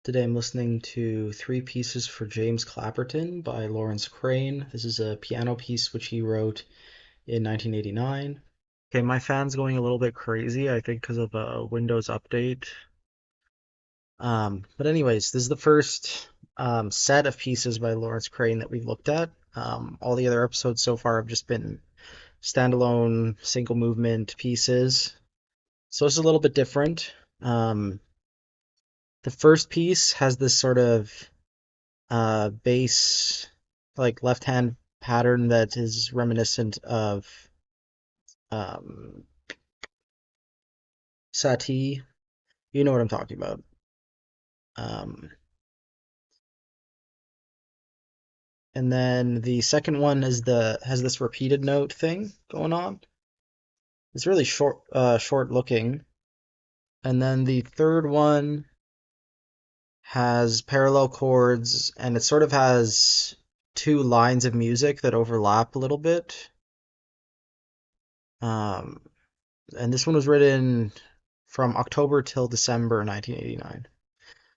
Today I'm listening to Three Pieces for James Clapperton by Lawrence Crane. This is a piano piece which he wrote in 1989. Okay, my fan's going a little bit crazy, I think, because of a Windows update. But anyways, this is the first set of pieces by Lawrence Crane that we've looked at. All the other episodes so far have just been standalone, single movement pieces. So it's a little bit different. The first piece has this sort of bass, like left hand pattern that is reminiscent of um, Satie. You know what I'm talking about. Um, and then the second one is the has this repeated note thing going on. It's really short looking. And then the third one has parallel chords, and it sort of has two lines of music that overlap a little bit. Um, and this one was written from October till December 1989.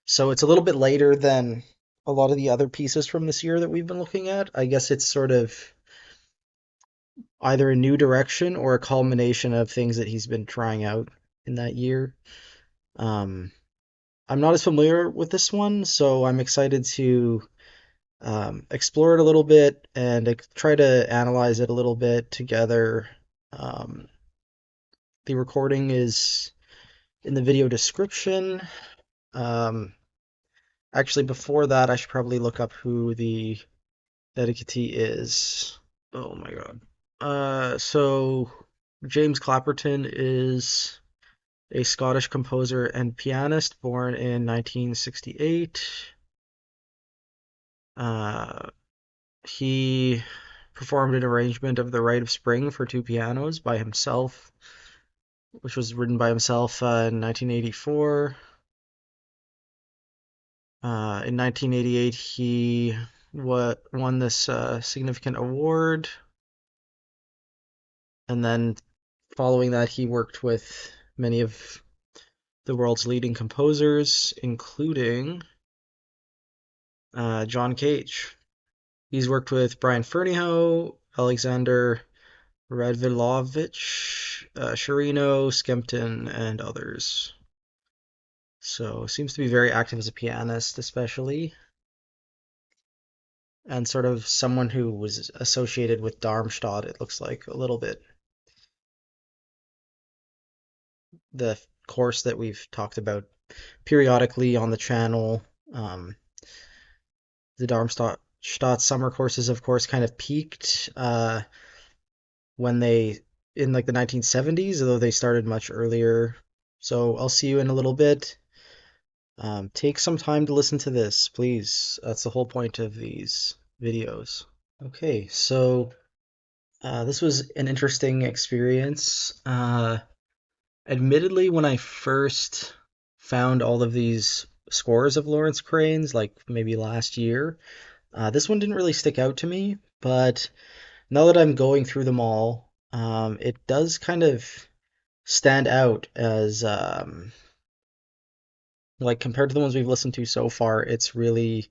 So it's a little bit later than a lot of the other pieces from this year that we've been looking at. I guess it's sort of either a new direction or a culmination of things that he's been trying out in that year. Um, I'm not as familiar with this one, so I'm excited to explore it a little bit and try to analyze it a little bit together. Um, the recording is in the video description. Um, Actually, before that, I should probably look up who the dedicatee is. Oh my God. So James Clapperton is a Scottish composer and pianist born in 1968. Uh, he performed an arrangement of The Rite of Spring for two pianos by himself, which was written by himself in 1984. In 1988, he won this significant award, and then following that, he worked with many of the world's leading composers, including John Cage. He's worked with Brian Ferneyhough, Alexander Radvilovich, Sharino, Skempton, and others. So seems to be very active as a pianist, especially, and sort of someone who was associated with Darmstadt, it looks like a little bit. The course that we've talked about periodically on the channel. The Darmstadt summer courses, of course, kind of peaked when they in like the 1970s, although they started much earlier. So I'll see you in a little bit. Take some time to listen to this, please. That's the whole point of these videos. Okay, so this was an interesting experience. Admittedly, when I first found all of these scores of Lawrence Crane's, like maybe last year, this one didn't really stick out to me, but now that I'm going through them all, it does kind of stand out as like compared to the ones we've listened to so far, it's really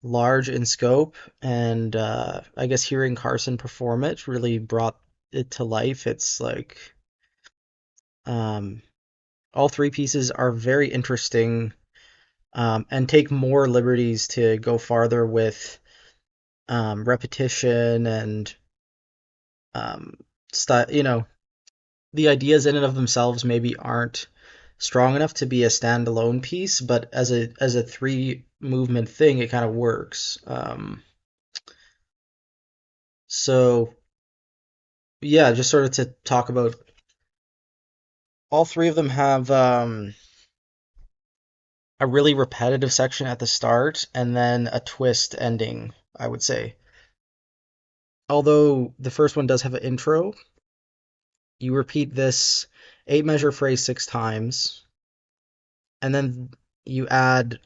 large in scope, and I guess hearing Carson perform it really brought it to life. It's like um, all three pieces are very interesting, and take more liberties to go farther with repetition and style. The ideas in and of themselves maybe aren't strong enough to be a standalone piece, but as a three movement thing, it kind of works. So yeah, just sort of to talk about all three of them have a really repetitive section at the start and then a twist ending, I would say. Although the first one does have an intro, you repeat this eight measure phrase six times, and then you add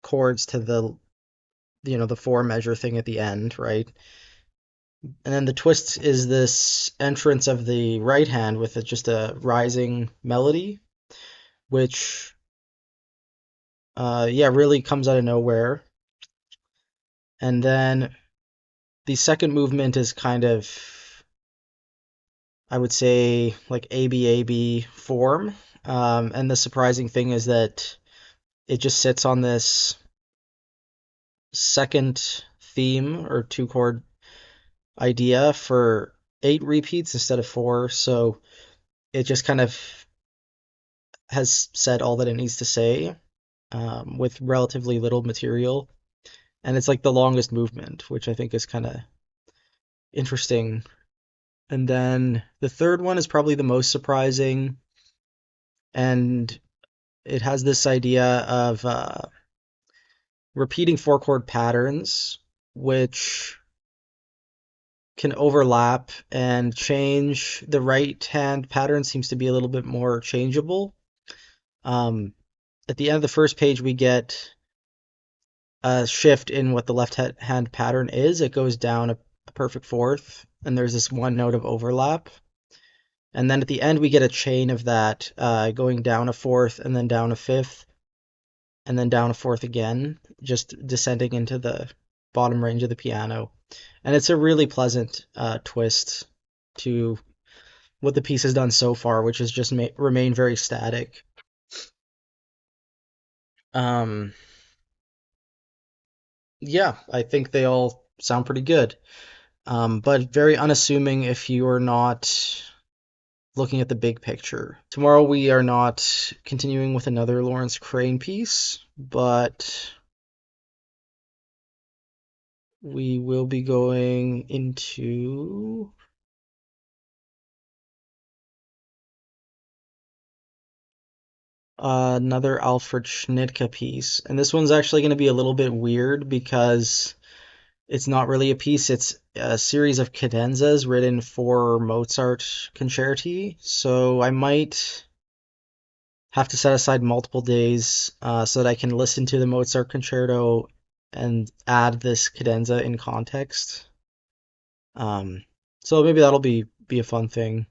chords to the four measure thing at the end, right? And then the twist is this entrance of the right hand with just a rising melody, which Yeah, really comes out of nowhere. And then the second movement is kind of, I would say, like ABAB form. And the surprising thing is that it just sits on this second theme or two chord idea for 8 repeats instead of four. So it just kind of has said all that it needs to say with relatively little material. And it's like the longest movement, which I think is kind of interesting. And then the third one is probably the most surprising, and it has this idea of repeating four chord patterns, which can overlap and change. The right hand pattern seems to be a little bit more changeable. Um, at the end of the first page, we get a shift in what the left hand pattern is. It goes down a perfect fourth, and there's this one note of overlap. And then at the end, we get a chain of that going down a fourth, and then down a fifth, and then down a fourth again, just descending into the bottom range of the piano. And it's a really pleasant twist to what the piece has done so far, which is just remain very static. Um, yeah, I think they all sound pretty good, but very unassuming if you are not looking at the big picture. Tomorrow we are not continuing with another Lawrence Crane piece, but we will be going into another Alfred Schnittke piece. And this one's actually going to be a little bit weird because it's not really a piece, it's a series of cadenzas written for Mozart concerti. So I might have to set aside multiple days so that I can listen to the Mozart concerto and add this cadenza in context. Um, so maybe that'll be a fun thing.